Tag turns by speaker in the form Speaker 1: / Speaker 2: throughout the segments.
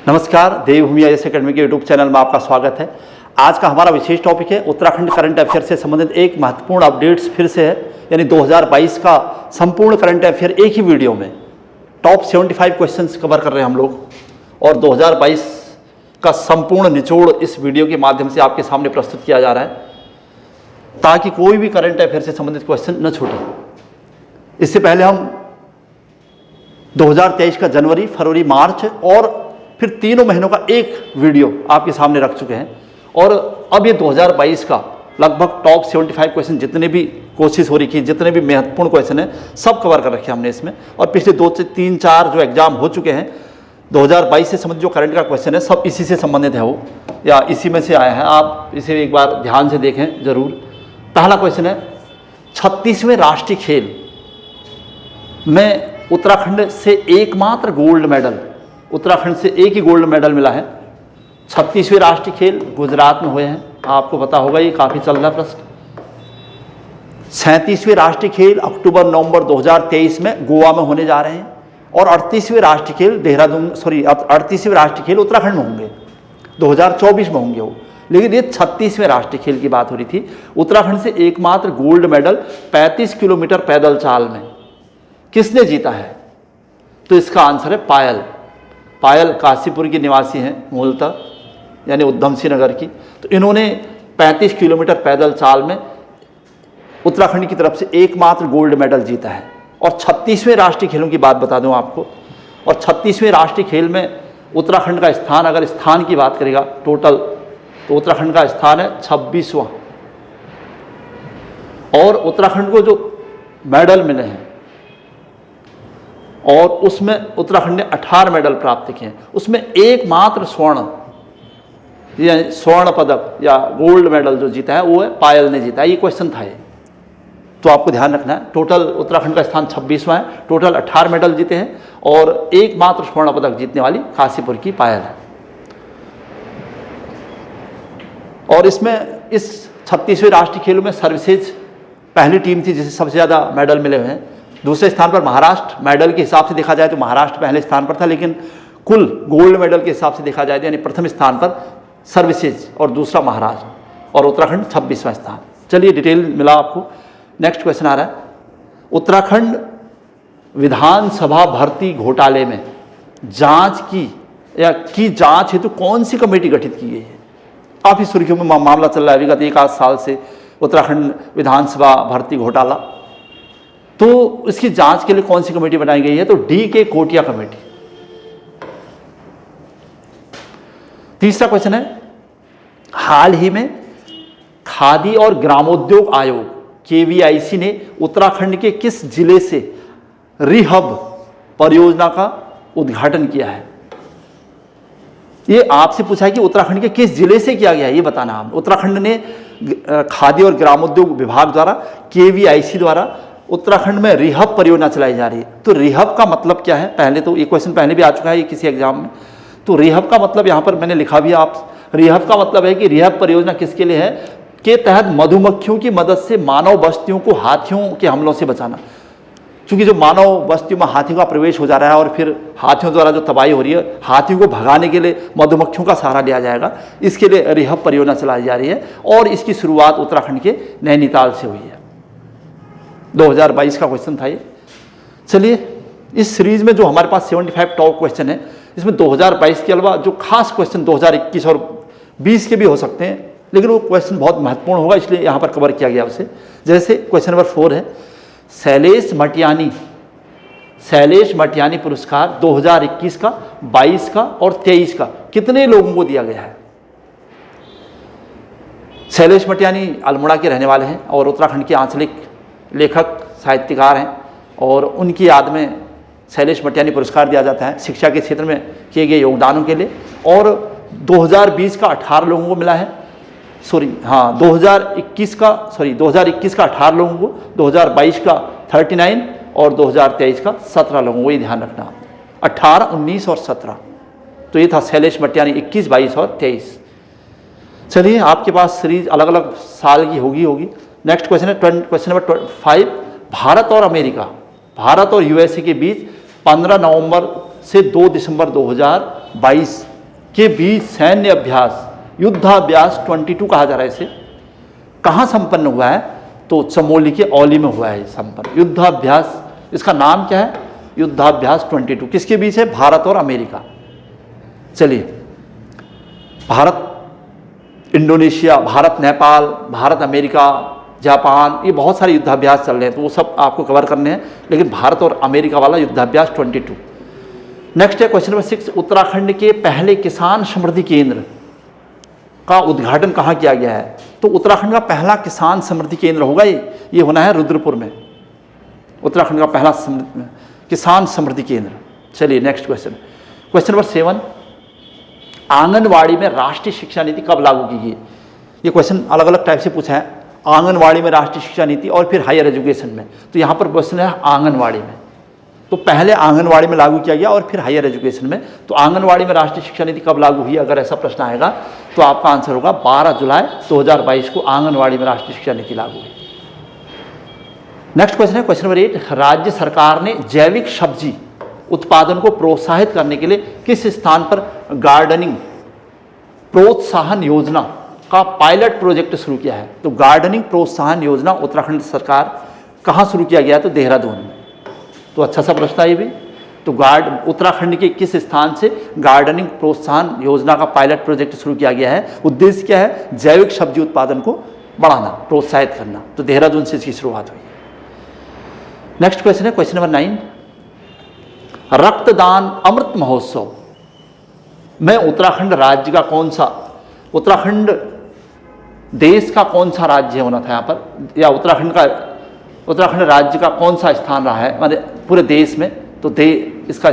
Speaker 1: नमस्कार, देवभूमि IAS academy के YouTube channel में आपका स्वागत है। आज का हमारा विशेष टॉपिक है उत्तराखंड करंट अफेयर से संबंधित एक महत्वपूर्ण अपडेट्स फिर से है, यानी 2022 का संपूर्ण करंट अफेयर एक ही वीडियो में टॉप 75 क्वेश्चंस कवर कर रहे हैं हम लोग, और 2022 का संपूर्ण निचोड़ इस वीडियो के माध्यम से आपके सामने प्रस्तुत किया जा रहा है ताकि कोई भी करंट अफेयर से संबंधित क्वेश्चन न छूटे। इससे पहले हम 2023 का जनवरी, फरवरी, मार्च और फिर तीनों महीनों का एक वीडियो आपके सामने रख चुके हैं, और अब ये 2022 का लगभग टॉप 75 क्वेश्चन जितने भी कोशिश हो रही थी, जितने भी महत्वपूर्ण क्वेश्चन हैं सब कवर कर रखे हमने इसमें। और पिछले 2 से 3-4 जो एग्जाम हो चुके हैं 2022 से संबंधित जो करंट का क्वेश्चन है सब इसी से संबंधित है, वो या इसी में से आया है। आप इसे एक बार ध्यान से देखें जरूर। पहला क्वेश्चन है 36वें राष्ट्रीय खेल में उत्तराखंड से एकमात्र गोल्ड मेडल, उत्तराखंड से एक ही गोल्ड मेडल मिला है। 36वें राष्ट्रीय खेल गुजरात में हुए हैं, आपको पता होगा, ये काफी चल रहा प्रश्न। 37वें राष्ट्रीय खेल अक्टूबर-नवंबर 2023 में गोवा में होने जा रहे हैं, और 38वें राष्ट्रीय खेल 38वें राष्ट्रीय खेल उत्तराखंड में होंगे, 2024 में होंगे वो। लेकिन ये 36वें राष्ट्रीय खेल की बात हो रही थी। उत्तराखंड से एकमात्र गोल्ड मेडल 35 किलोमीटर पैदल चाल में किसने जीता है? तो इसका आंसर है पायल। पायल काशीपुर की निवासी हैं मूलतः, यानी उधम सिंह नगर की। तो इन्होंने 35 किलोमीटर पैदल चाल में उत्तराखंड की तरफ से एकमात्र गोल्ड मेडल जीता है। और 36वें राष्ट्रीय खेलों की बात बता दूं आपको, और 36वें राष्ट्रीय खेल में उत्तराखंड का स्थान, अगर स्थान की बात करेगा टोटल, तो उत्तराखंड का स्थान है 26वां। और उत्तराखंड को जो मेडल मिले हैं और उसमें उत्तराखंड ने 18 मेडल प्राप्त किए हैं, उसमें एकमात्र स्वर्ण पदक या गोल्ड मेडल जो जीता है वो है पायल ने जीता है। ये क्वेश्चन था ये, तो आपको ध्यान रखना है। टोटल उत्तराखंड का स्थान 26वां है, टोटल 18 मेडल जीते हैं, और एकमात्र स्वर्ण पदक जीतने वाली काशीपुर की पायल है। और इसमें इस 36वें राष्ट्रीय खेलों में सर्विसेज पहली टीम थी जिसे सबसे ज़्यादा मेडल मिले हुए हैं। दूसरे स्थान पर महाराष्ट्र, मेडल के हिसाब से देखा जाए तो महाराष्ट्र पहले स्थान पर था, लेकिन कुल गोल्ड मेडल के हिसाब से देखा जाए तो यानी प्रथम स्थान पर सर्विसेज और दूसरा महाराष्ट्र, और उत्तराखंड 26वां स्थान। चलिए डिटेल मिला आपको। नेक्स्ट क्वेश्चन आ रहा है, उत्तराखंड विधानसभा भर्ती घोटाले में जांच की जांच हेतु कौन सी कमेटी गठित की गई है? काफ़ी सुर्खियों में मामला चल रहा है विगत 1 आध साल से, उत्तराखंड विधानसभा भर्ती घोटाला। तो इसकी जांच के लिए कौन सी कमेटी बनाई गई है? तो DK कोटिया कमेटी। तीसरा क्वेश्चन है, हाल ही में खादी और ग्रामोद्योग आयोग KVIC ने उत्तराखंड के किस जिले से रिहब परियोजना का उद्घाटन किया है? ये आपसे पूछा है कि उत्तराखंड के किस जिले से किया गया है, ये बताना है। उत्तराखंड ने खादी और ग्रामोद्योग विभाग द्वारा KVIC द्वारा उत्तराखंड में रिहब परियोजना चलाई जा रही है। तो रिहब का मतलब क्या है? पहले तो ये क्वेश्चन पहले भी आ चुका है ये किसी एग्जाम में। तो रिहब का मतलब यहाँ पर मैंने लिखा भी, आप रिहब का मतलब है कि रिहब परियोजना किसके लिए है? के तहत मधुमक्खियों की मदद से मानव बस्तियों को हाथियों के हमलों से बचाना। क्योंकि जो मानव बस्तियों में हाथियों का प्रवेश हो जा रहा है और फिर हाथियों द्वारा जो तबाही हो रही है, हाथियों को भगाने के लिए मधुमक्खियों का सहारा लिया जाएगा। इसके लिए रिहब परियोजना चलाई जा रही है, और इसकी शुरुआत उत्तराखंड के नैनीताल से हुई है। 2022 का क्वेश्चन था ये। चलिए, इस सीरीज में जो हमारे पास 75 टॉप क्वेश्चन है, इसमें 2022 के अलावा जो खास क्वेश्चन 2021 और 20 के भी हो सकते हैं, लेकिन वो क्वेश्चन बहुत महत्वपूर्ण होगा इसलिए यहाँ पर कवर किया गया उसे। जैसे क्वेश्चन नंबर 4 है, शैलेश मटियानी पुरस्कार 2021 का, 22 का और 23 का कितने लोगों को दिया गया है? शैलेश मटियानी अल्मोड़ा के रहने वाले हैं और उत्तराखंड के आंचलिक लेखक साहित्यकार हैं, और उनकी याद में शैलेश मटियानी पुरस्कार दिया जाता है शिक्षा के क्षेत्र में किए गए योगदानों के लिए। और 2020 का 18 लोगों को मिला है, 2021 का 18 लोगों को, 2022 का 39 और 2023 का 17 लोगों को। ये ध्यान रखना, 18, 19 और 17। तो ये था शैलेश मटियानी 21, 22 और 23। चलिए, आपके पास सीरीज अलग अलग साल की होगी। नेक्स्ट क्वेश्चन है क्वेश्चन नंबर 5, भारत और USA के बीच 15 नवंबर से 2 दिसंबर 2022 के बीच सैन्य अभ्यास, युद्धाभ्यास 22 कहा जा रहा है इसे, कहाँ संपन्न हुआ है? तो चमोली के औली में हुआ है संपन्न युद्धाभ्यास। इसका नाम क्या है? युद्धाभ्यास 22। किसके बीच है? भारत और अमेरिका। चलिए, Bharat Indonesia, Bharat Nepal, Bharat America, Japan, ये बहुत सारे युद्धाभ्यास चल रहे हैं, तो वो सब आपको कवर करने हैं, लेकिन भारत और अमेरिका वाला युद्धाभ्यास 22। नेक्स्ट है क्वेश्चन नंबर 6, उत्तराखंड के पहले किसान समृद्धि केंद्र का उद्घाटन कहाँ किया गया है? तो उत्तराखंड का पहला किसान समृद्धि केंद्र होगा ये होना है रुद्रपुर में, उत्तराखंड का पहला किसान समृद्धि केंद्र। चलिए next question, question number 7, anganwadi में राष्ट्रीय शिक्षा नीति कब लागू की गई? ये क्वेश्चन अलग अलग टाइप से पूछा है, आंगनवाड़ी में राष्ट्रीय शिक्षा नीति और फिर हायर एजुकेशन में। तो यहाँ पर क्वेश्चन है आंगनवाड़ी में, तो पहले आंगनवाड़ी में लागू किया गया और फिर हायर एजुकेशन में। तो आंगनवाड़ी में राष्ट्रीय शिक्षा नीति कब लागू हुई? अगर ऐसा प्रश्न आएगा तो आपका आंसर होगा 12 जुलाई 2022 को आंगनवाड़ी में राष्ट्रीय शिक्षा नीति लागू हुई। नेक्स्ट क्वेश्चन है क्वेश्चन नंबर 8, राज्य सरकार ने जैविक सब्जी उत्पादन को प्रोत्साहित करने के लिए किस स्थान पर गार्डनिंग प्रोत्साहन योजना का पायलट प्रोजेक्ट शुरू किया है? तो गार्डनिंग प्रोत्साहन योजना उत्तराखंड सरकार कहाँ शुरू किया गया है? तो देहरादून में। तो अच्छा सा प्रश्न है ये भी। तो उत्तराखंड के किस स्थान से गार्डनिंग प्रोत्साहन योजना का पायलट प्रोजेक्ट शुरू किया गया है? उद्देश्य क्या है? जैविक सब्जी उत्पादन को बढ़ाना, प्रोत्साहित करना। तो देहरादून से इसकी शुरुआत हुई। नेक्स्ट क्वेश्चन है क्वेश्चन नंबर 9, रक्तदान अमृत महोत्सव में उत्तराखंड राज्य का कौन सा, उत्तराखंड देश का कौन सा राज्य होना था यहाँ पर, या उत्तराखंड राज्य का कौन सा स्थान रहा है माने पूरे देश में? तो इसका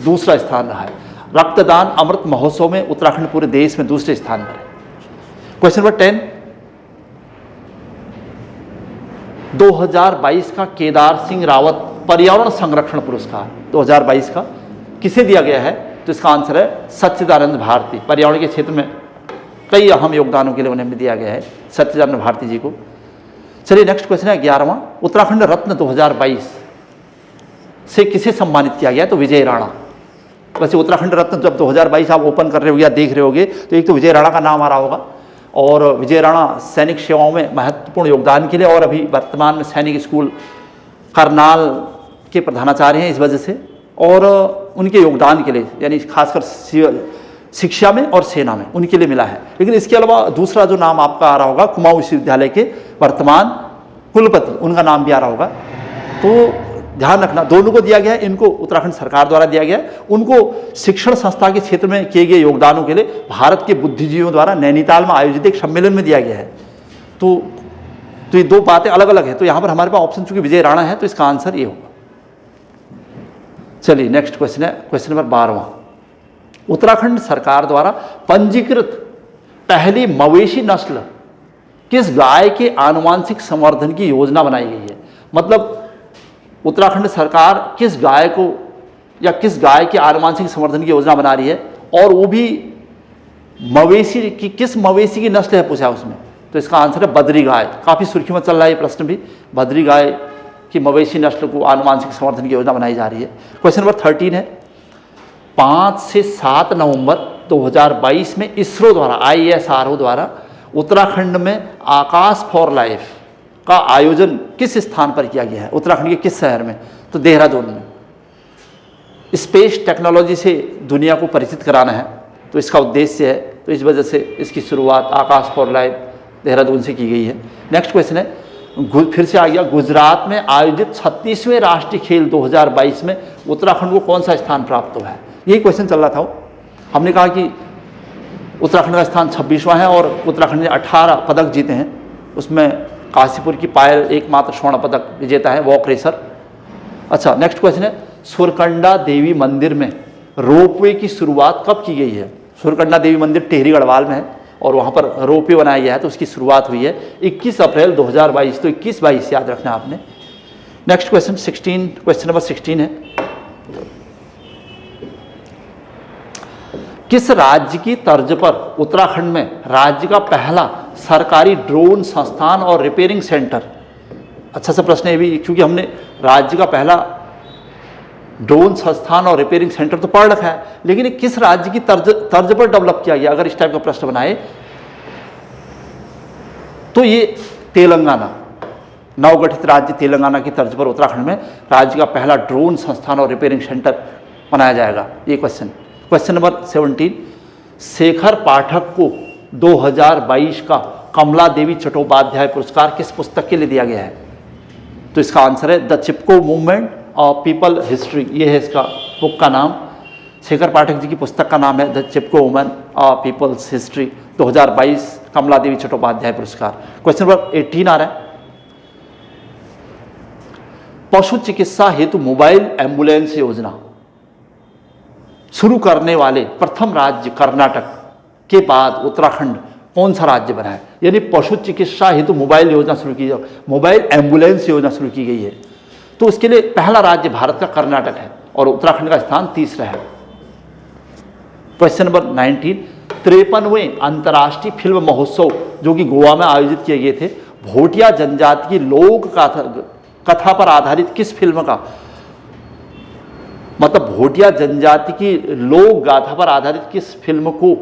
Speaker 1: दूसरा स्थान रहा है। रक्तदान अमृत महोत्सव में उत्तराखंड पूरे देश में दूसरे स्थान पर है। क्वेश्चन नंबर 10, 2022 का केदार सिंह रावत पर्यावरण संरक्षण पुरस्कार 2022 का किसे दिया गया है? तो इसका आंसर है सच्चिदानंद भारती। पर्यावरण के क्षेत्र में कई अहम योगदानों के लिए उन्हें दिया गया है, सच्चिदानंद भारती जी को। चलिए नेक्स्ट क्वेश्चन है 11वां, उत्तराखंड रत्न 2022 से किसे सम्मानित किया गया? तो विजय राणा। वैसे उत्तराखंड रत्न जब 2022 आप ओपन कर रहे हो या देख रहे होगे तो एक तो विजय राणा का नाम आ रहा होगा, और विजय राणा सैनिक सेवाओं में महत्वपूर्ण योगदान के लिए और अभी वर्तमान में सैनिक स्कूल करनाल के प्रधानाचार्य हैं इस वजह से, और उनके योगदान के लिए यानी खासकर शिक्षा में और सेना में उनके लिए मिला है। लेकिन इसके अलावा दूसरा जो नाम आपका आ रहा होगा, कुमाऊं विश्वविद्यालय के वर्तमान कुलपति, उनका नाम भी आ रहा होगा। तो ध्यान रखना, दोनों को दिया गया है, इनको उत्तराखंड सरकार द्वारा दिया गया है, उनको शिक्षण संस्था के क्षेत्र में किए गए योगदानों के लिए भारत के बुद्धिजीवियों द्वारा नैनीताल में आयोजित एक सम्मेलन में दिया गया है। तो ये दो बातें अलग अलग है। तो यहाँ पर हमारे पास ऑप्शन चूंकि विजय राणा है तो इसका आंसर ये होगा। चलिए नेक्स्ट क्वेश्चन है क्वेश्चन नंबर 12वां, उत्तराखंड सरकार द्वारा पंजीकृत पहली मवेशी नस्ल किस गाय के आनुवांशिक संवर्धन की योजना बनाई गई है? मतलब उत्तराखंड सरकार किस गाय को या किस गाय के आनुवांशिक संवर्धन की योजना बना रही है, और वो भी मवेशी की, किस मवेशी की नस्ल है पूछा है उसमें? तो इसका आंसर है बद्री गाय। काफ़ी सुर्खी में चल रहा है ये प्रश्न भी, बद्री गाय की मवेशी नस्ल को आनुवांशिक संवर्धन की योजना बनाई जा रही है। क्वेश्चन नंबर 13 है, 5 से 7 नवंबर 2022 में इसरो द्वारा ISRO द्वारा उत्तराखंड में आकाश फॉर लाइफ का आयोजन किस स्थान पर किया गया है? उत्तराखंड के किस शहर में? तो देहरादून में। स्पेस टेक्नोलॉजी से दुनिया को परिचित कराना है तो इसका उद्देश्य है, तो इस वजह से इसकी शुरुआत आकाश फॉर लाइफ देहरादून से की गई है। नेक्स्ट क्वेश्चन है, फिर से आ गया, गुजरात में आयोजित 36वें राष्ट्रीय खेल 2022 में उत्तराखंड को कौन सा स्थान प्राप्त हुआ है? यही क्वेश्चन चल रहा था। हमने कहा कि उत्तराखंड का स्थान 26वां है और उत्तराखंड ने 18 पदक जीते हैं, उसमें काशीपुर की पायल एकमात्र स्वर्ण पदक विजेता है, वॉक रेसर। अच्छा नेक्स्ट क्वेश्चन है, सुरकंडा देवी मंदिर में रोपवे की शुरुआत कब की गई है? सुरकंडा देवी मंदिर टिहरी गढ़वाल में है और वहाँ पर रोपवे बनाया गया है, तो उसकी शुरुआत हुई है 21 अप्रैल 2022। तो 21-22 याद रखना आपने। नेक्स्ट क्वेश्चन 16, क्वेश्चन नंबर 16 है, किस राज्य की तर्ज पर उत्तराखंड में राज्य का पहला सरकारी ड्रोन संस्थान और रिपेयरिंग सेंटर? अच्छा सा प्रश्न है भी, क्योंकि हमने राज्य का पहला ड्रोन संस्थान और रिपेयरिंग सेंटर तो पढ़ रखा है, लेकिन ये किस राज्य की तर्ज पर डेवलप किया गया? अगर इस टाइप का प्रश्न बनाए तो ये तेलंगाना, नवगठित राज्य तेलंगाना की तर्ज पर उत्तराखंड में राज्य का पहला ड्रोन संस्थान और रिपेयरिंग सेंटर बनाया जाएगा। ये क्वेश्चन नंबर 17, शेखर पाठक को 2022 का कमला देवी चट्टोपाध्याय पुरस्कार किस पुस्तक के लिए दिया गया है? तो इसका आंसर है the Chipko movement of people history. ये है इसका बुक का नाम। शेखर पाठक जी की पुस्तक का नाम है the Chipko women of people's history, 2022 Kamala Devi Chattopadhyay पुरस्कार। क्वेश्चन नंबर 18 आ रहा है, पशु चिकित्सा हेतु मोबाइल एम्बुलेंस योजना शुरू करने वाले प्रथम राज्य कर्नाटक के बाद उत्तराखंड कौन सा राज्य बना है? यानी पशु चिकित्सा हेतु मोबाइल योजना शुरू की, मोबाइल एम्बुलेंस योजना शुरू की गई है, तो उसके लिए पहला राज्य भारत का कर्नाटक है और उत्तराखंड का स्थान तीसरा है। क्वेश्चन नंबर 19, 53वें अंतर्राष्ट्रीय फिल्म महोत्सव जो कि गोवा में आयोजित किए गए थे, भोटिया जनजाति की लोक कथा पर आधारित किस फिल्म का, मतलब भोटिया जनजाति की लोक गाथा पर आधारित किस फिल्म को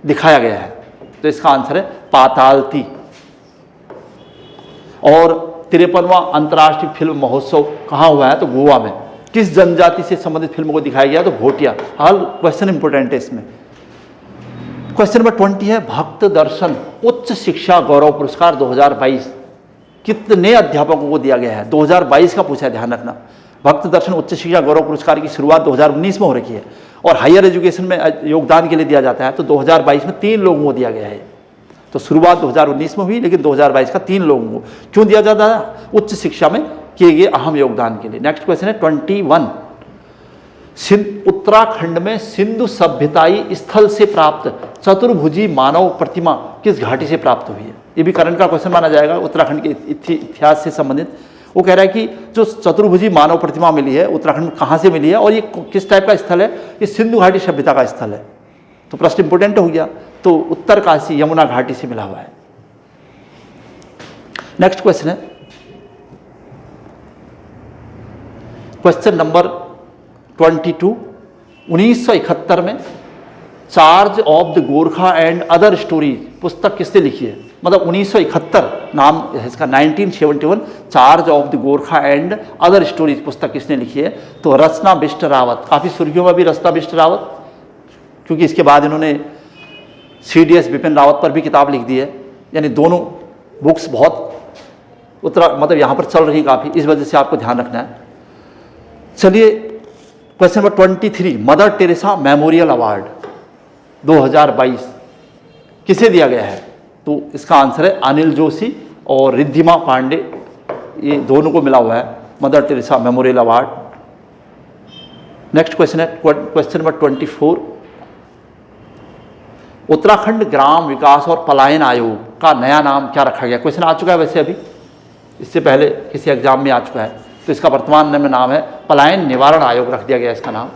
Speaker 1: दिखाया गया है? तो इसका आंसर है पातालती। और 53वां अंतर्राष्ट्रीय फिल्म महोत्सव कहाँ हुआ है? तो गोवा में। किस जनजाति से संबंधित फिल्म को दिखाया गया? तो भोटिया। हाल क्वेश्चन इंपोर्टेंट है इसमें। क्वेश्चन नंबर 20 है, भक्त दर्शन उच्च शिक्षा गौरव पुरस्कार 2022 कितने अध्यापकों को दिया गया है? 2022 का पूछा है, ध्यान रखना। भक्त दर्शन उच्च शिक्षा गौरव पुरस्कार की शुरुआत 2019 में हो रखी है और हायर एजुकेशन में योगदान के लिए दिया जाता है, तो 2022 में 3 लोगों को दिया गया है। तो शुरुआत 2019 में हुई, लेकिन 2022 का 3 लोगों को क्यों दिया जाता है? उच्च शिक्षा में किए गए अहम योगदान के लिए। नेक्स्ट क्वेश्चन है 21, उत्तराखंड में सिंधु सभ्यताई स्थल से प्राप्त चतुर्भुजी मानव प्रतिमा किस घाटी से प्राप्त हुई है? ये भी करंट का क्वेश्चन माना जाएगा, उत्तराखंड के इतिहास से संबंधित। वो कह रहा है कि जो चतुर्भुजी मानव प्रतिमा मिली है उत्तराखंड में कहाँ से मिली है और ये किस टाइप का स्थल है? ये सिंधु घाटी सभ्यता का स्थल है। तो प्रश्न इंपोर्टेंट हो गया। तो उत्तरकाशी यमुना घाटी से मिला हुआ है। नेक्स्ट क्वेश्चन है क्वेश्चन नंबर 22, 1971 में charge of the Gorkha and other stories पुस्तक किसने लिखी है? मतलब 1971 नाम है इसका, 1971 charge of the Gorkha and other stories पुस्तक किसने लिखी है? तो रचना बिष्ट रावत। काफ़ी सुर्खियों में भी रचना बिष्ट रावत, क्योंकि इसके बाद इन्होंने CDS बिपिन रावत पर भी किताब लिख दी है। यानी दोनों बुक्स बहुत मतलब यहाँ पर चल रही काफ़ी, इस वजह से आपको ध्यान रखना है। चलिए question number 23, mother Teresa memorial award 2022 किसे दिया गया है? तो इसका आंसर है अनिल जोशी और रिद्धिमा पांडे, ये दोनों को मिला हुआ है mother Teresa memorial award. Next question है क्वेश्चन नंबर 24, उत्तराखंड ग्राम विकास और पलायन आयोग का नया नाम क्या रखा गया? क्वेश्चन आ चुका है वैसे, अभी इससे पहले किसी एग्जाम में आ चुका है। तो इसका वर्तमान में नाम है पलायन निवारण आयोग रख दिया गया इसका नाम।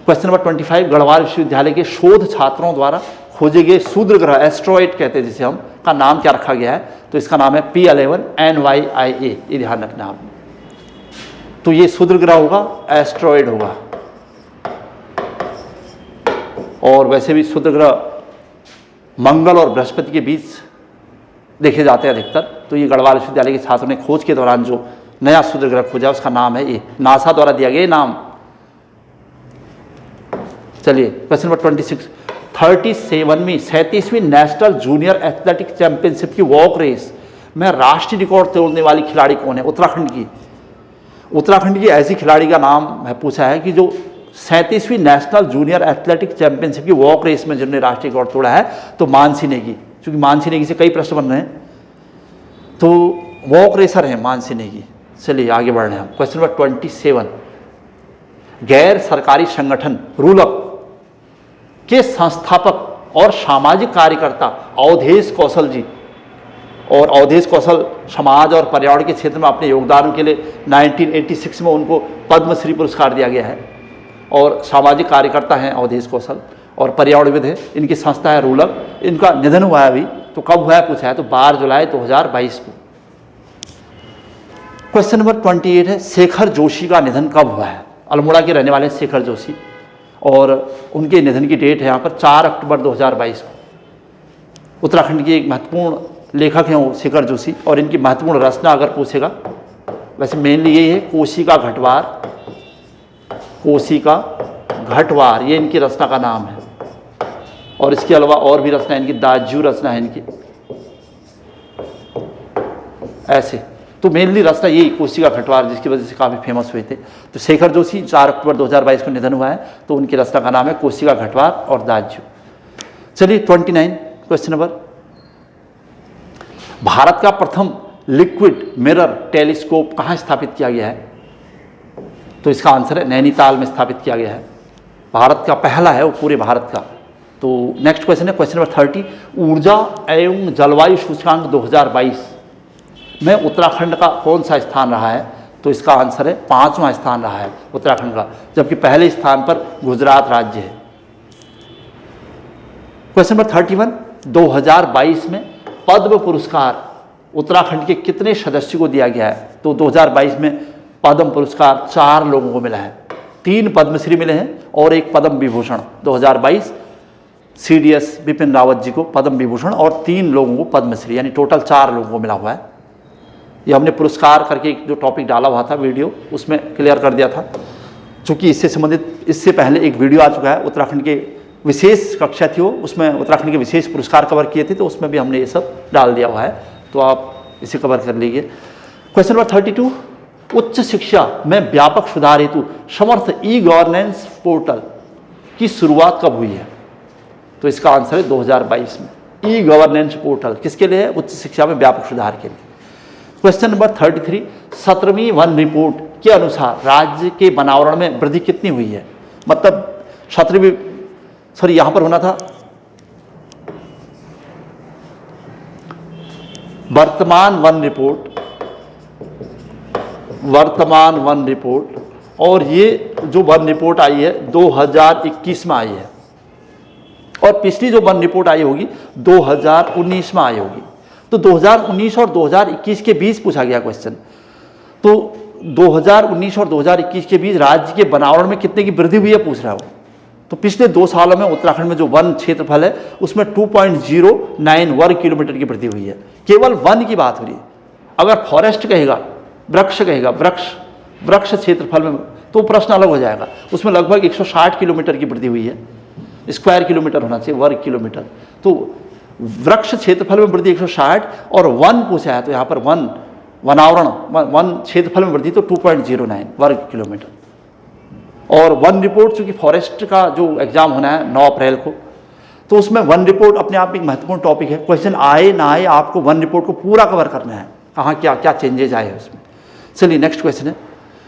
Speaker 1: क्वेश्चन नंबर 25, गढ़वाल विश्वविद्यालय के शोध छात्रों द्वारा खोजे गए शूद्र ग्रह, एस्ट्रॉइड कहते हैं जिसे हम, का नाम क्या रखा गया है? तो इसका नाम है P11 NYIA, ये ध्यान रखना आपने। तो ये शूद्र ग्रह होगा, एस्ट्रॉइड होगा। और वैसे भी शूद्र ग्रह मंगल और बृहस्पति के बीच देखे जाते हैं अधिकतर। तो ये गढ़वाल विश्वविद्यालय के छात्रों ने खोज के दौरान जो नया शूद्र ग्रह खोजा उसका नाम है ये, नासा द्वारा दिया गया नाम। चलिए क्वेश्चन नंबर 26, 37वीं नेशनल जूनियर एथलेटिक चैंपियनशिप की वॉक रेस में राष्ट्रीय रिकॉर्ड तोड़ने वाली खिलाड़ी कौन है? उत्तराखंड की ऐसी खिलाड़ी का नाम है पूछा है कि जो 37वीं नेशनल जूनियर एथलेटिक चैंपियनशिप की वॉक रेस में जिन्होंने राष्ट्रीय रिकॉर्ड तोड़ा है, तो मानसी नेगी। क्योंकि मानसी नेगी से कई प्रश्न बन रहे हैं, तो वॉक रेसर है मानसी नेगी। चलिए आगे बढ़ रहे हैं हम। क्वेश्चन नंबर 27, गैर सरकारी संगठन रूलअप के संस्थापक और सामाजिक कार्यकर्ता अवधेश कौशल जी, और अवधेश कौशल समाज और पर्यावरण के क्षेत्र में अपने योगदान के लिए 1986 में उनको पद्मश्री पुरस्कार दिया गया है। और सामाजिक कार्यकर्ता हैं अवधेश कौशल और पर्यावरणविद है। इनकी संस्था है रूलअप। इनका निधन हुआ है अभी, तो कब हुआ है पूछा है, तो 12 जुलाई 2022 को। क्वेश्चन नंबर 28 है, शेखर जोशी का निधन कब हुआ है? अल्मोड़ा के रहने वाले शेखर जोशी, और उनके निधन की डेट है यहाँ पर 4 अक्टूबर 2022 को। उत्तराखंड के एक महत्वपूर्ण लेखक हैं वो शेखर जोशी, और इनकी महत्वपूर्ण रचना अगर पूछेगा, वैसे मेनली यही है कोसी का घटवार, कोसी का घटवार, ये इनकी रचना का नाम है। और इसके अलावा और भी रचना इनकी, दाज्यू रचना है इनकी, ऐसे। तो मेनली रचना यही कोसी का घटवार, जिसकी वजह से काफ़ी फेमस हुए थे। तो शेखर जोशी 4 अक्टूबर 2022 को निधन हुआ है, तो उनकी रचना का नाम है कोसी का घटवार और दाज्यू। चलिए 29 क्वेश्चन नंबर, भारत का प्रथम लिक्विड मिरर टेलीस्कोप कहाँ स्थापित किया गया है? तो इसका आंसर है नैनीताल में स्थापित किया गया है। भारत का पहला है वो, पूरे भारत का। तो नेक्स्ट क्वेश्चन है क्वेश्चन नंबर 30, ऊर्जा एवं जलवायु सूचकांक 2022 में उत्तराखंड का कौन सा स्थान रहा है? तो इसका आंसर है 5वां स्थान रहा है उत्तराखंड का, जबकि पहले स्थान पर गुजरात राज्य है। क्वेश्चन नंबर 31, 2022 में पद्म पुरस्कार उत्तराखंड के कितने सदस्यों को दिया गया है? तो 2022 में पद्म पुरस्कार 4 लोगों को मिला है। 3 पद्मश्री मिले हैं और 1 पद्म विभूषण। 2022 CDS बिपिन रावत जी को पद्म विभूषण और 3 लोगों को पद्मश्री, यानी टोटल 4 लोगों को मिला हुआ है। ये हमने पुरस्कार करके जो टॉपिक डाला हुआ था वीडियो, उसमें क्लियर कर दिया था। चूँकि इससे संबंधित इससे पहले एक वीडियो आ चुका है, उत्तराखंड के विशेष कक्षा थी वो, उसमें उत्तराखंड के विशेष पुरस्कार कवर किए थे, तो उसमें भी हमने ये सब डाल दिया हुआ है, तो आप इसे कवर कर लीजिए। क्वेश्चन नंबर 32, उच्च शिक्षा में व्यापक सुधार हेतु समर्थ ई-गवर्नेंस पोर्टल की शुरुआत कब हुई है? तो इसका आंसर है 2022 में। ई-गवर्नेंस पोर्टल किसके लिए है? उच्च शिक्षा में व्यापक सुधार के लिए। क्वेश्चन नंबर 33, 17वीं वन रिपोर्ट के अनुसार राज्य के वनावरण में वृद्धि कितनी हुई है? मतलब 17वीं, सॉरी यहां पर होना था वर्तमान वन रिपोर्ट, और ये जो वन रिपोर्ट आई है 2021 में आई है, और पिछली जो वन रिपोर्ट आई होगी 2019 में आई होगी। तो 2019 और 2021 के बीच पूछा गया क्वेश्चन। तो 2019 और 2021 के बीच राज्य के वनावरण में कितने की वृद्धि हुई है पूछ रहा हूँ। तो पिछले 2 सालों में उत्तराखंड में जो वन क्षेत्रफल है उसमें 2.09 वर्ग किलोमीटर की वृद्धि हुई है। केवल वन की बात हो रही है। अगर फॉरेस्ट कहेगा, वृक्ष कहेगा, वृक्ष क्षेत्रफल में, तो प्रश्न अलग हो जाएगा। उसमें लगभग 160 किलोमीटर की वृद्धि हुई है। स्क्वायर किलोमीटर होना चाहिए, वर्ग किलोमीटर। तो वृक्ष क्षेत्रफल में वृद्धि 160, और वन पूछा है तो यहाँ पर वनावरण वन क्षेत्रफल में वृद्धि तो 2.09 वर्ग किलोमीटर। और वन रिपोर्ट, चूंकि फॉरेस्ट का जो एग्जाम होना है 9 अप्रैल को, तो उसमें वन रिपोर्ट अपने आप में एक महत्वपूर्ण टॉपिक है। क्वेश्चन आए ना आए, आपको वन रिपोर्ट को पूरा कवर करना है, कहाँ क्या क्या चेंजेज आए हैं उसमें। चलिए नेक्स्ट क्वेश्चन है,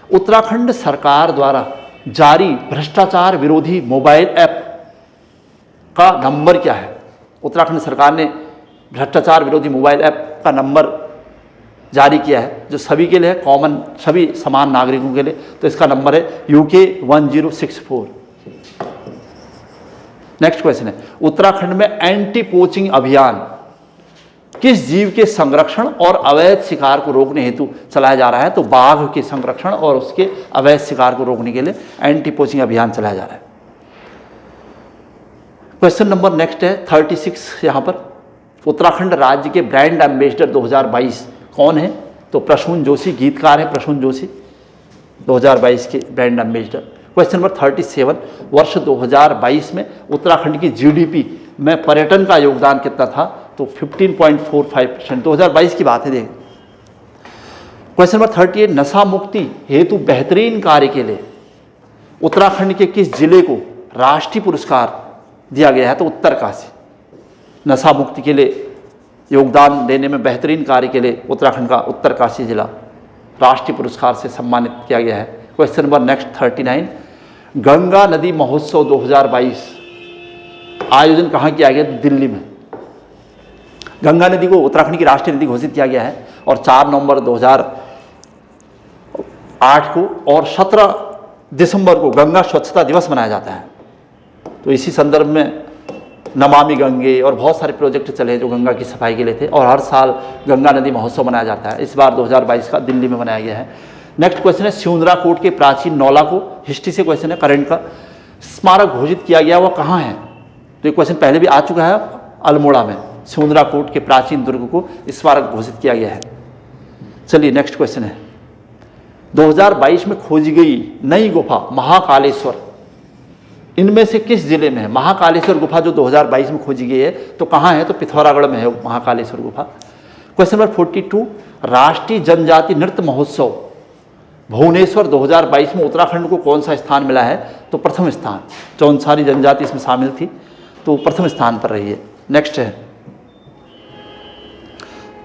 Speaker 1: उत्तराखंड सरकार द्वारा जारी भ्रष्टाचार विरोधी मोबाइल ऐप का नंबर क्या है? उत्तराखंड सरकार ने भ्रष्टाचार विरोधी मोबाइल ऐप का नंबर जारी किया है, जो सभी के लिए है, कॉमन, सभी समान नागरिकों के लिए। तो इसका नंबर है UK 1064। नेक्स्ट क्वेश्चन है, उत्तराखंड में एंटी पोचिंग अभियान किस जीव के संरक्षण और अवैध शिकार को रोकने हेतु चलाया जा रहा है? तो बाघ के संरक्षण और उसके अवैध शिकार को रोकने के लिए एंटी पोचिंग अभियान चलाया जा रहा है। क्वेश्चन नंबर नेक्स्ट है 36। यहाँ पर उत्तराखंड राज्य के ब्रांड एम्बेसडर 2022 कौन है? तो प्रसून जोशी, गीतकार हैं प्रसून जोशी, 2022 के ब्रांड एम्बेसडर। क्वेश्चन नंबर 37, वर्ष 2022 में उत्तराखंड की GDP में पर्यटन का योगदान कितना था? तो 15.45%। 2022 की बात है, देखें। क्वेश्चन नंबर 38, नशा मुक्ति हेतु बेहतरीन कार्य के लिए उत्तराखंड के किस जिले को राष्ट्रीय पुरस्कार दिया गया है? तो उत्तरकाशी। नशा मुक्ति के लिए योगदान देने में बेहतरीन कार्य के लिए उत्तराखंड का उत्तरकाशी जिला राष्ट्रीय पुरस्कार से सम्मानित किया गया है। क्वेश्चन नंबर नेक्स्ट 39, गंगा नदी महोत्सव 2022 आयोजन कहाँ किया गया? दिल्ली में। गंगा नदी को उत्तराखंड की राष्ट्रीय नदी घोषित किया गया है, और 4 नवंबर 2008 को और 17 दिसंबर को गंगा स्वच्छता दिवस मनाया जाता है। तो इसी संदर्भ में नमामि गंगे और बहुत सारे प्रोजेक्ट चले जो गंगा की सफाई के लिए थे, और हर साल गंगा नदी महोत्सव मनाया जाता है। इस बार 2022 का दिल्ली में मनाया गया है। नेक्स्ट क्वेश्चन है सिउंदराकोट के प्राचीन नौला को, हिस्ट्री से क्वेश्चन है करंट का, स्मारक घोषित किया गया वह कहाँ है? तो ये क्वेश्चन पहले भी आ चुका है, अल्मोड़ा में सिउंदराकोट के प्राचीन दुर्ग को स्मारक घोषित किया गया है। चलिए नेक्स्ट क्वेश्चन है 2022 में खोजी गई नई गुफा महाकालेश्वर, इनमें से किस जिले में है? महाकालेश्वर गुफा जो 2022 में खोजी गई है तो कहाँ है? तो पिथौरागढ़ में है महाकालेश्वर गुफा। क्वेश्चन नंबर 42, राष्ट्रीय जनजाति नृत्य महोत्सव भुवनेश्वर 2022 में उत्तराखंड को कौन सा स्थान मिला है? तो प्रथम स्थान, चौंसारी जनजाति इसमें शामिल थी तो प्रथम स्थान पर रही है। नेक्स्ट है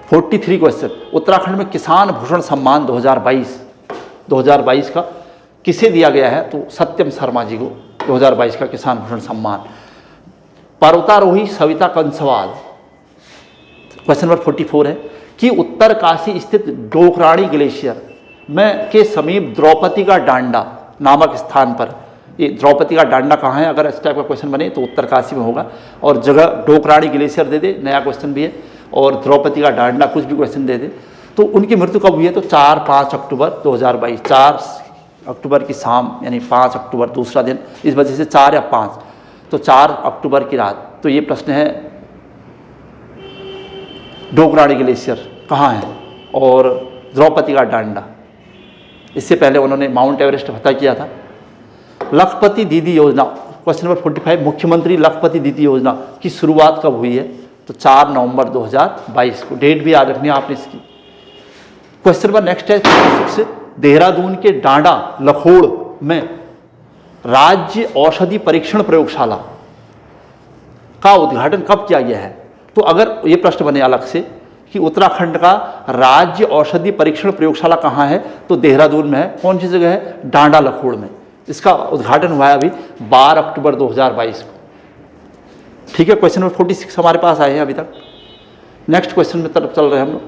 Speaker 1: 43 क्वेश्चन, उत्तराखंड में किसान भूषण सम्मान 2022 का किसे दिया गया है? तो सत्यम शर्मा जी को 2022 का किसान भूषण सम्मान। पर्वतारोही सविता कंसवाल, क्वेश्चन नंबर 44 है कि उत्तरकाशी स्थित डोकराणी ग्लेशियर में के समीप द्रौपदी का डांडा नामक स्थान पर, ये द्रौपदी का डांडा कहाँ है? अगर इस टाइप का क्वेश्चन बने तो उत्तरकाशी में होगा, और जगह डोकराणी ग्लेशियर दे दे, नया क्वेश्चन भी है, और द्रौपदी का डांडा कुछ भी क्वेश्चन दे दे। तो उनकी मृत्यु कब हुई है? तो 4-5 अक्टूबर 2022, 4 अक्टूबर की शाम यानी 5 अक्टूबर दूसरा दिन, इस वजह से 4 या 5, तो 4 अक्टूबर की रात। तो ये प्रश्न है डोकराणी ग्लेशियर कहाँ है और द्रौपदी का डांडा, इससे पहले उन्होंने माउंट एवरेस्ट फतह किया था। लखपति दीदी योजना, क्वेश्चन नंबर 45, मुख्यमंत्री लखपति दीदी योजना की शुरुआत कब हुई है? तो 4 नवंबर 2022 को, डेट भी याद रखनी है आपने इसकी। क्वेश्चन नंबर नेक्स्ट है 46, देहरादून के डांडा लखोड़ में राज्य औषधि परीक्षण प्रयोगशाला का उद्घाटन कब किया गया है? तो अगर ये प्रश्न बने अलग से कि उत्तराखंड का राज्य औषधि परीक्षण प्रयोगशाला कहाँ है? तो देहरादून में है। कौन सी जगह है? डांडा लखोड़ में। इसका उद्घाटन हुआ है अभी 12 अक्टूबर 2022 को। ठीक है, क्वेश्चन नंबर 46 हमारे पास आए हैं अभी तक। नेक्स्ट क्वेश्चन में तरफ चल रहे हैं हम लोग।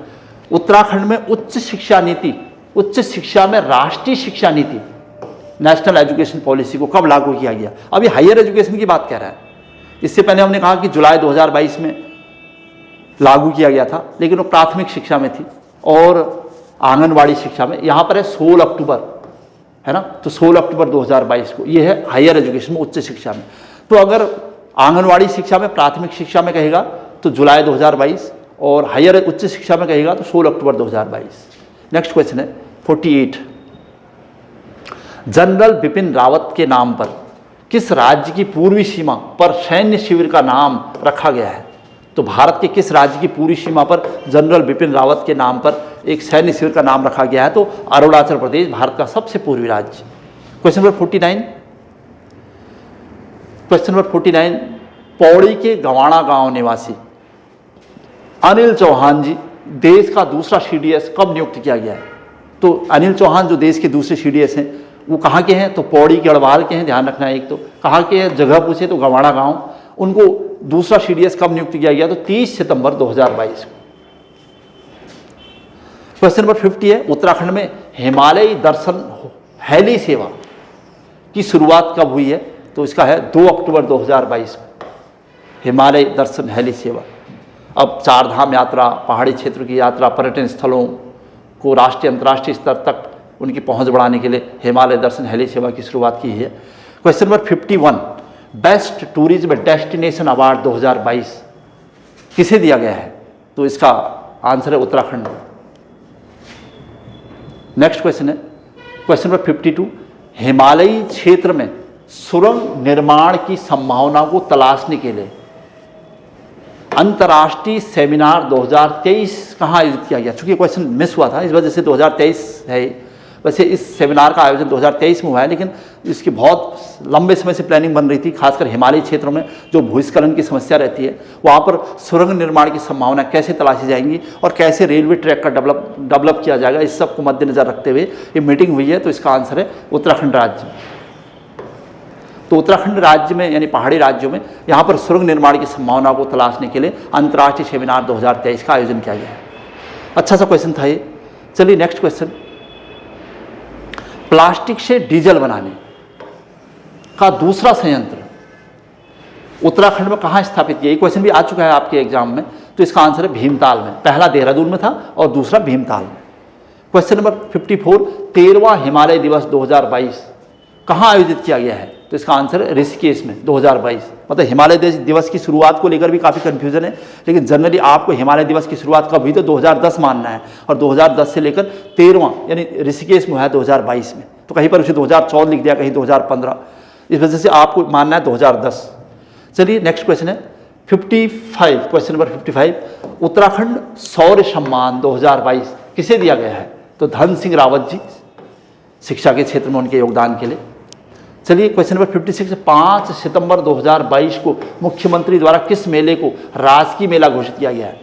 Speaker 1: उत्तराखंड में उच्च शिक्षा नीति, उच्च शिक्षा में राष्ट्रीय शिक्षा नीति, नेशनल एजुकेशन पॉलिसी को कब लागू किया गया? अभी हायर एजुकेशन की बात कह रहा है। इससे पहले हमने कहा कि जुलाई 2022 में लागू किया गया था, लेकिन वो प्राथमिक शिक्षा में थी और आंगनवाड़ी शिक्षा में। यहाँ पर है 16 अक्टूबर, है ना, तो 16 अक्टूबर 2022 को ये है हायर एजुकेशन में, उच्च शिक्षा में। तो अगर आंगनवाड़ी शिक्षा में, प्राथमिक शिक्षा में कहेगा तो जुलाई 2022, और हायर उच्च शिक्षा में कहेगा तो 16 अक्टूबर 2022। नेक्स्ट क्वेश्चन है 48, जनरल बिपिन रावत के नाम पर किस राज्य की पूर्वी सीमा पर सैन्य शिविर का नाम रखा गया है? तो भारत के किस राज्य की पूर्वी सीमा पर जनरल बिपिन रावत के नाम पर एक सैन्य शिविर का नाम रखा गया है? तो अरुणाचल प्रदेश, भारत का सबसे पूर्वी राज्य। Question number 49, question number 49, Pauri के गवाणा गांव निवासी अनिल चौहान जी देश का दूसरा CDS कब नियुक्त किया गया है? तो अनिल चौहान जो देश के दूसरे CDS हैं वो कहाँ के हैं? तो पौड़ी के गढ़वाल के हैं, ध्यान रखना है। एक तो कहाँ के हैं, जगह पूछे तो गवाणा गांव। उनको दूसरा CDS कब नियुक्त किया गया? तो 30 सितंबर 2022 को। क्वेश्चन नंबर 50 है, उत्तराखंड में हिमालयी दर्शन हेली सेवा की शुरुआत कब हुई है? तो इसका है 2 अक्टूबर 2022 को, हिमालय दर्शन हेली सेवा। अब 4 धाम यात्रा, पहाड़ी क्षेत्र की यात्रा, पर्यटन स्थलों को राष्ट्रीय अंतर्राष्ट्रीय स्तर तक उनकी पहुंच बढ़ाने के लिए हिमालय दर्शन हेली सेवा की शुरुआत की है। Question number 51, best tourism destination award 2022 किसे दिया गया है? तो इसका आंसर है उत्तराखंड। नेक्स्ट क्वेश्चन है क्वेश्चन नंबर 52, हिमालयी क्षेत्र में सुरंग निर्माण की संभावना को तलाशने के लिए अंतर्राष्ट्रीय सेमिनार 2023 कहाँ आयोजित किया गया? चूंकि क्वेश्चन मिस हुआ था इस वजह से 2023 है। वैसे इस सेमिनार का आयोजन 2023 में हुआ है, लेकिन इसकी बहुत लंबे समय से प्लानिंग बन रही थी। खासकर हिमालयी क्षेत्रों में जो भूस्खलन की समस्या रहती है, वहाँ पर सुरंग निर्माण की संभावना कैसे तलाशी जाएंगी और कैसे रेलवे ट्रैक का डेवलप किया जाएगा, इस सब को मद्देनजर रखते हुए ये मीटिंग हुई है। तो इसका आंसर है उत्तराखंड राज्य। तो उत्तराखंड राज्य में यानी पहाड़ी राज्यों में यहाँ पर सुरंग निर्माण की संभावना को तलाशने के लिए अंतर्राष्ट्रीय सेमिनार 2023 का आयोजन किया गया है। अच्छा सा क्वेश्चन था ये। चलिए नेक्स्ट क्वेश्चन, प्लास्टिक से डीजल बनाने का दूसरा संयंत्र उत्तराखंड में कहाँ स्थापित किया? ये क्वेश्चन भी आ चुका है आपके एग्जाम में। तो इसका आंसर है भीमताल में। पहला देहरादून में था और दूसरा भीमताल में। क्वेश्चन नंबर 54, 13वां हिमालय दिवस 2022 कहाँ आयोजित किया गया है? तो इसका आंसर है ऋषिकेश में 2022। मतलब हिमालय दिवस की शुरुआत को लेकर भी काफ़ी कंफ्यूजन है, लेकिन जनरली आपको हिमालय दिवस की शुरुआत कब हुई तो 2010 मानना है, और 2010 से लेकर 13वां यानी ऋषिकेश में है 2022 में। तो कहीं पर उसे 2014 लिख दिया, कहीं 2015, इस वजह से आपको मानना है 2010। चलिए नेक्स्ट क्वेश्चन है 55, क्वेश्चन नंबर 55, उत्तराखंड शौर्य सम्मान 2022 किसे दिया गया है? तो धन सिंह रावत जी, शिक्षा के क्षेत्र में उनके योगदान के लिए। चलिए क्वेश्चन नंबर 56, 5 सितंबर 2022 को मुख्यमंत्री द्वारा किस मेले को राजकीय मेला घोषित किया गया है?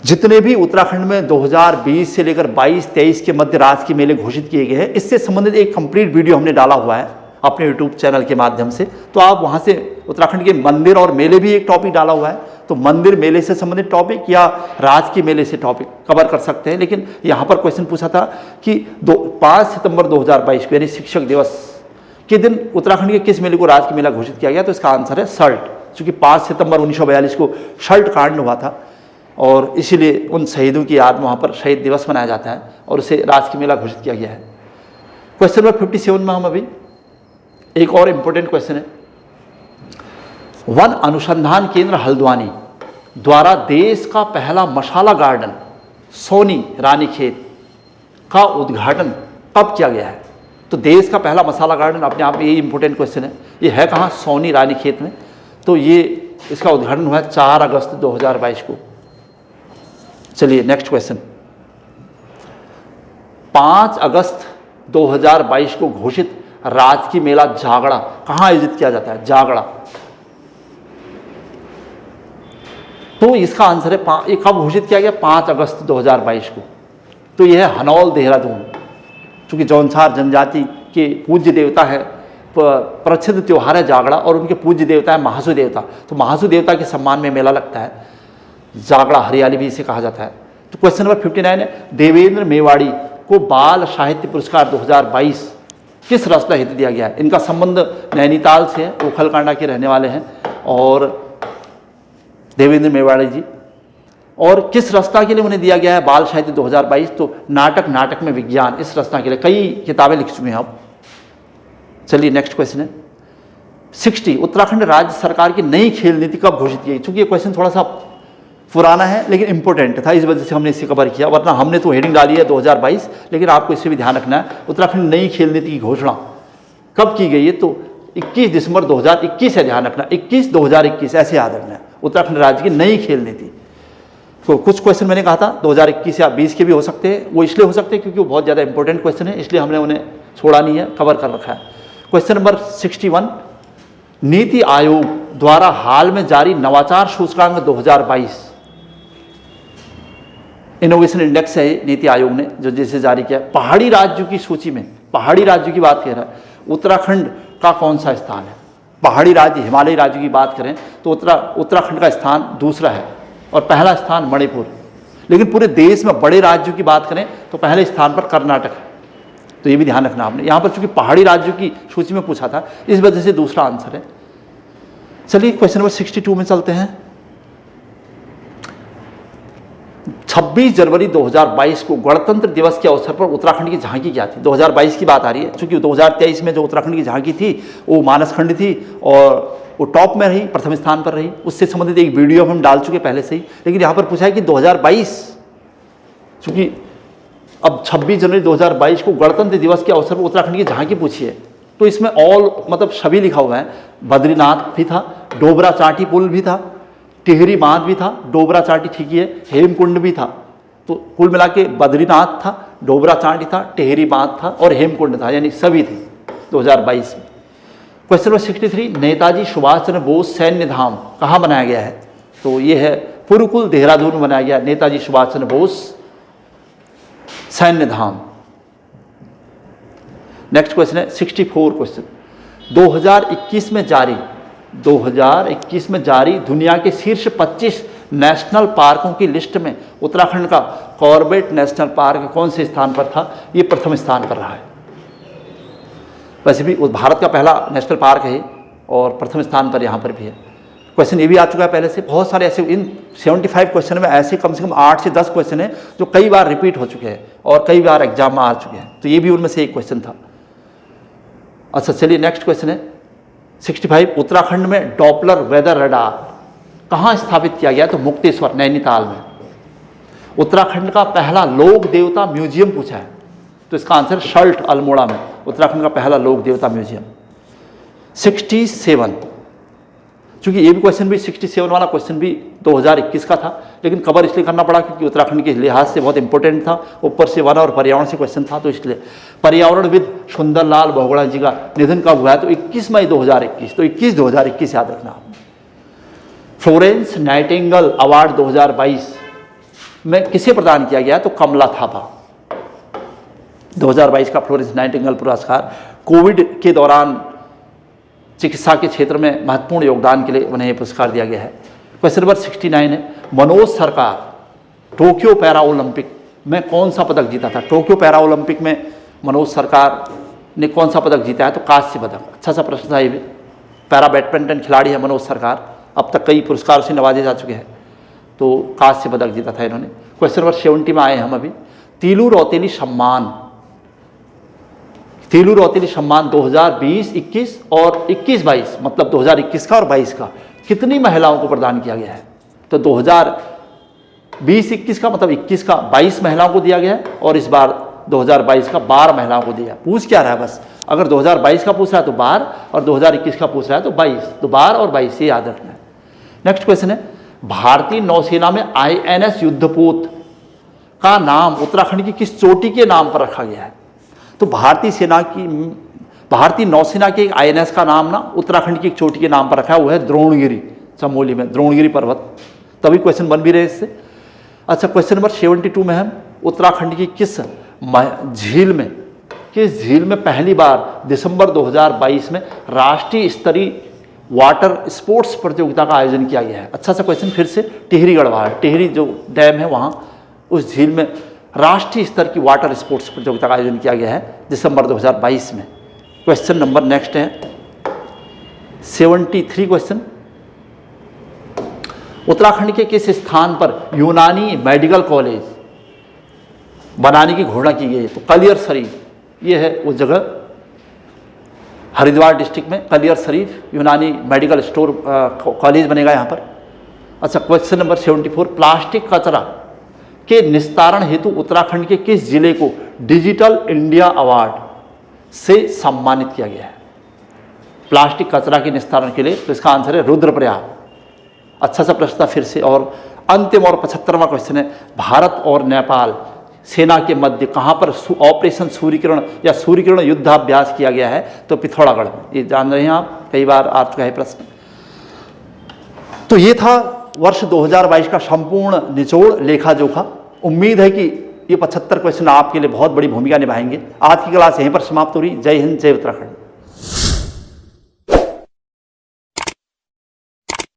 Speaker 1: जितने भी उत्तराखंड में 2020 से लेकर 22-23 के मध्य राजकीय मेले घोषित किए गए हैं, इससे संबंधित एक कंप्लीट वीडियो हमने डाला हुआ है अपने यूट्यूब चैनल के माध्यम से, तो आप वहां से उत्तराखंड के मंदिर और मेले भी एक टॉपिक डाला हुआ है, तो मंदिर मेले से संबंधित टॉपिक या राजकीय मेले से टॉपिक कवर कर सकते हैं। लेकिन यहाँ पर क्वेश्चन पूछा था कि 5 सितंबर 2022 को यानी शिक्षक दिवस के दिन उत्तराखंड के किस मेले को राजकीय मेला घोषित किया गया? तो इसका आंसर है सल्ट, क्योंकि 5 सितंबर 1942 को सल्ट कांड हुआ था और इसीलिए उन शहीदों की याद में वहाँ पर शहीद दिवस मनाया जाता है और उसे राजकीय मेला घोषित किया गया है। क्वेश्चन नंबर 57 में हम अभी एक और इंपॉर्टेंट क्वेश्चन है, वन अनुसंधान केंद्र हल्द्वानी द्वारा देश का पहला मसाला गार्डन सोनी रानीखेत का उद्घाटन कब किया गया है? तो देश का पहला मसाला गार्डन अपने आप में ये इंपॉर्टेंट क्वेश्चन है, ये है कहाँ? सोनी रानीखेत में। तो ये इसका उद्घाटन हुआ है 4 अगस्त 2022 को। चलिए नेक्स्ट क्वेश्चन, 5 अगस्त 2022 को घोषित राजकीय मेला जागड़ा कहाँ आयोजित किया जाता है? जागड़ा, तो इसका आंसर है ये कब घोषित किया गया? 5 अगस्त 2022 को। तो यह है हनौल देहरादून, चूँकि जौनसार जनजाति के पूज्य देवता है, प्रसिद्ध त्यौहार है जागड़ा और उनके पूज्य देवता है महासू देवता, तो महासू देवता के सम्मान में मेला लगता है, जागड़ा हरियाली भी इसे कहा जाता है। तो क्वेश्चन नंबर 59 है, देवेंद्र मेवाड़ी को बाल साहित्य पुरस्कार 2022 किस रचना हेतु दिया गया है? इनका संबंध नैनीताल से है, ओखलकांडा के रहने वाले हैं और देवेंद्र मेवाड़ी जी, और किस रचना के लिए उन्हें दिया गया है बाल साहित्य 2022? तो नाटक में विज्ञान, इस रचना के लिए कई किताबें लिख चुके हैं आप। चलिए नेक्स्ट क्वेश्चन है 60, उत्तराखंड राज्य सरकार की नई खेल नीति कब घोषित की? चूंकि ये क्वेश्चन थोड़ा सा पुराना है लेकिन इंपॉर्टेंट था, इस वजह से हमने इसे कवर किया, वरना हमने तो हेडिंग डाली है 2022, लेकिन आपको इससे भी ध्यान रखना है उत्तराखंड नई खेल नीति की घोषणा कब की गई है? तो 21 दिसंबर 2021 है, ध्यान रखना 21/2021 ऐसे याद रखना है, उत्तराखंड राज्य की नई खेल नीति। तो कुछ क्वेश्चन मैंने कहा था 2021 या 20 के भी हो सकते हैं, वो इसलिए हो सकते हैं क्योंकि वो बहुत ज़्यादा इंपॉर्टेंट क्वेश्चन है, इसलिए हमने उन्हें छोड़ा नहीं है, कवर कर रखा है। क्वेश्चन नंबर 61, नीति आयोग द्वारा हाल में जारी नवाचार सूचकांक 2022, इनोवेशन इंडेक्स है नीति आयोग ने जो जिसे जारी किया, पहाड़ी राज्यों की सूची में, पहाड़ी राज्यों की बात कर रहा है, उत्तराखंड का कौन सा स्थान है? पहाड़ी राज्य हिमालयी राज्यों की बात करें तो उत्तराखंड का स्थान दूसरा है और पहला स्थान मणिपुर, लेकिन पूरे देश में बड़े राज्यों की बात करें तो पहले स्थान पर कर्नाटक है, तो ये भी ध्यान रखना आपने। यहाँ पर चूंकि पहाड़ी राज्यों की सूची में पूछा था इस वजह से दूसरा आंसर है। चलिए क्वेश्चन नंबर 62 में चलते हैं, 26 जनवरी 2022 को गणतंत्र दिवस के अवसर पर उत्तराखंड की झांकी क्या थी? 2022 की बात आ रही है, क्योंकि 2023 में जो उत्तराखंड की झांकी थी वो मानसखंड थी और वो टॉप में रही, प्रथम स्थान पर रही, उससे संबंधित एक वीडियो हम डाल चुके पहले से ही, लेकिन यहाँ पर पूछा है कि 2022, चूंकि अब 26 जनवरी 2022 को गणतंत्र दिवस के अवसर पर उत्तराखंड की झांकी पूछी है, तो इसमें ऑल मतलब सभी लिखा हुआ है, बद्रीनाथ भी था, डोबरा चांटी पुल भी था, टिहरी बांध भी था, डोबरा चांटी ठीक है, हेमकुंड भी था, तो कुल मिला के बद्रीनाथ था, डोबरा चांटी था, टिहरी बांध था और हेमकुंड था, यानी सभी थे 2022 में। क्वेश्चन नंबर 63, नेताजी सुभाष चंद्र बोस सैन्य धाम कहाँ बनाया गया है? तो ये है पुरकुल देहरादून में बनाया गया नेताजी सुभाष चंद्र बोस सैन्य धाम। नेक्स्ट क्वेश्चन है 64 क्वेश्चन, 2021 में जारी दुनिया के शीर्ष 25 नेशनल पार्कों की लिस्ट में उत्तराखंड का कॉर्बेट नेशनल पार्क कौन से स्थान पर था? ये प्रथम स्थान पर रहा है। वैसे भी भारत का पहला नेशनल पार्क है और प्रथम स्थान पर यहाँ पर भी है। क्वेश्चन ये भी आ चुका है पहले से। बहुत सारे ऐसे इन 75 क्वेश्चन में ऐसे कम से कम 8 से 10 क्वेश्चन हैं जो कई बार रिपीट हो चुके हैं और कई बार एग्जाम में आ चुके हैं, तो ये भी उनमें से एक क्वेश्चन था। अच्छा चलिए नेक्स्ट क्वेश्चन है 65, उत्तराखंड में डॉपलर वेदर रडार कहाँ स्थापित किया गया? तो मुक्तेश्वर नैनीताल में। उत्तराखंड का पहला लोक देवता म्यूजियम पूछा है, तो इसका आंसर शल्ट अल्मोड़ा में उत्तराखंड का पहला लोक देवता म्यूजियम। 67, चूंकि ये भी क्वेश्चन भी 67 वाला क्वेश्चन भी 2021 का था, लेकिन कवर इसलिए करना पड़ा क्योंकि उत्तराखंड के लिहाज से बहुत इंपॉर्टेंट था, ऊपर से वन और पर्यावरण से क्वेश्चन था, तो इसलिए पर्यावरणविद सुंदरलाल बहुगुणा जी का निधन कब हुआ है? तो 21 मई 2021, तो 21/2021 याद रखना। फ्लोरेंस नाइटिंगेल अवार्ड 2022 में किसे प्रदान किया गया? तो कमला थापा। 2022 का फ्लोरेंस नाइटिंगेल पुरस्कार कोविड के दौरान चिकित्सा के क्षेत्र में महत्वपूर्ण योगदान के लिए उन्हें यह पुरस्कार दिया गया है। क्वेश्चन नंबर 69 है, मनोज सरकार टोक्यो पैरा ओलंपिक में कौन सा पदक जीता था? टोक्यो पैरा ओलंपिक में मनोज सरकार ने कौन सा पदक जीता है? तो कांस्य पदक। अच्छा सा प्रश्न था ये भी। पैरा बैडमिंटन खिलाड़ी है मनोज सरकार, अब तक कई पुरस्कारों से नवाजे जा चुके हैं, तो कांस्य पदक जीता था इन्होंने। क्वेश्चन नंबर 70 में आए हम अभी। तीलू रौतेली सम्मान 2020, 21 और 21-22 मतलब 2021 का और 22 का कितनी महिलाओं को प्रदान किया गया है? तो 2020-21 का मतलब 21 का 22 महिलाओं को दिया गया है और इस बार 2022 का 12 महिलाओं को दिया। पूछ क्या रहा है बस, अगर 2022 का पूछ रहा है तो 12 और 2021 का पूछ रहा है तो 22, तो 12 और 22 ये याद रखना है। नेक्स्ट क्वेश्चन है, भारतीय नौसेना में INS युद्धपोत का नाम उत्तराखंड की किस चोटी के नाम पर रखा गया है? तो भारतीय नौसेना के एक INS का नाम ना उत्तराखंड की एक चोटी के नाम पर रखा है, वो है द्रोणगिरी, चमोली में द्रोणगिरी पर्वत। तभी क्वेश्चन बन भी रहे इससे। अच्छा क्वेश्चन नंबर 72 में हम उत्तराखंड की किस झील में पहली बार दिसंबर 2022 में राष्ट्रीय स्तरीय वाटर स्पोर्ट्स प्रतियोगिता का आयोजन किया गया है? अच्छा सा क्वेश्चन फिर से। टिहरी गढ़वाल, टिहरी जो डैम है वहाँ उस झील में राष्ट्रीय स्तर की वाटर स्पोर्ट्स प्रतियोगिता का आयोजन किया गया है दिसंबर 2022 में। क्वेश्चन नंबर नेक्स्ट है 73 क्वेश्चन, उत्तराखंड के किस स्थान पर यूनानी मेडिकल कॉलेज बनाने की घोषणा की गई है? तो कलियर शरीफ, ये है उस जगह हरिद्वार डिस्ट्रिक्ट में कलियर शरीफ यूनानी मेडिकल स्टोर कॉलेज बनेगा यहाँ पर। अच्छा क्वेश्चन नंबर 74, प्लास्टिक कचरा के निस्तारण हेतु उत्तराखंड के किस जिले को डिजिटल इंडिया अवार्ड से सम्मानित किया गया है? प्लास्टिक कचरा के निस्तारण के लिए, तो इसका आंसर है रुद्रप्रयाग। अच्छा सा प्रश्न था फिर से। और अंतिम और 75वां क्वेश्चन है, भारत और नेपाल सेना के मध्य कहाँ पर ऑपरेशन सूर्यकिरण या सूर्यकिरण युद्धाभ्यास किया गया है? तो पिथौरागढ़ में। ये जान रहे हैं आप, कई बार आ चुका है प्रश्न। तो ये था वर्ष 2022 का संपूर्ण निचोड़ लेखा जोखा। उम्मीद है कि ये 75 क्वेश्चन आपके लिए बहुत बड़ी भूमिका निभाएंगे। आज की क्लास यहीं पर समाप्त हो रही। जय हिंद, जय उत्तराखंड।